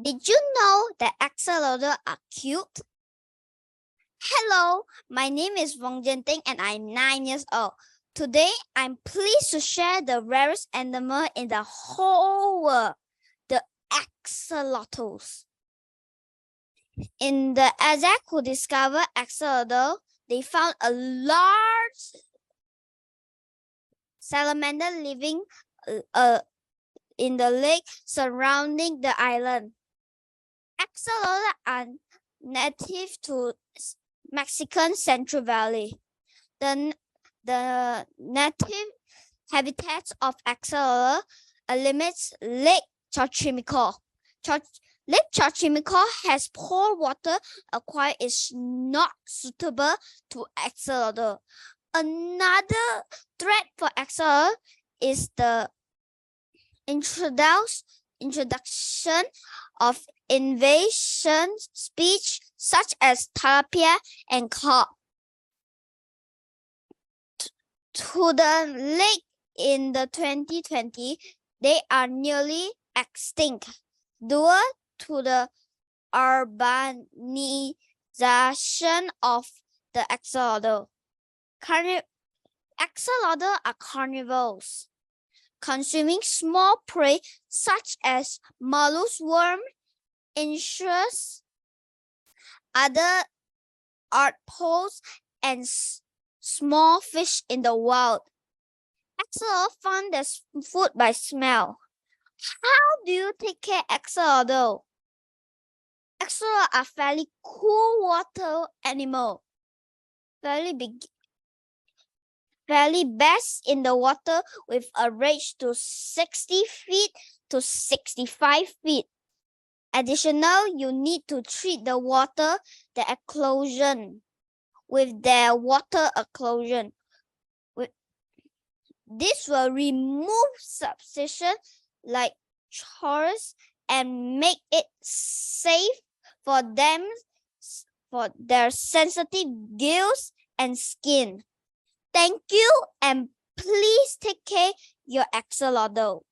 Did you know that axolotls are cute? Hello, my name is Wong and I'm 9 years old. Today, I'm pleased to share the rarest animal in the whole world, the axolotls. In the Aztec who discovered axolotl, they found a large salamander living in the lake surrounding the island. Axolotls are native to Mexican Central Valley. The native habitats of axolotl limits Lake Xochimilco. Lake Xochimilco has poor water aqua is not suitable to axolotl. Another threat for axolotl is the introduction of invasive species such as tilapia and carp to the lake in the 2020. They are nearly extinct due to the urbanization of the axolotl. Axolotls are carnivores, consuming small prey such as mollusk worms, insects, other arthropods, and small fish in the wild. Axolotls find their food by smell. How do you take care of axolotls? Axolotls are fairly cool water animal. Fairly best in the water with a range to 60 feet to 65 feet. Additionally, you need to treat the water, the occlusion, with their water occlusion. This will remove substances like chores and make it safe for them for their sensitive gills and skin. Thank you, and please take care of your axolotl.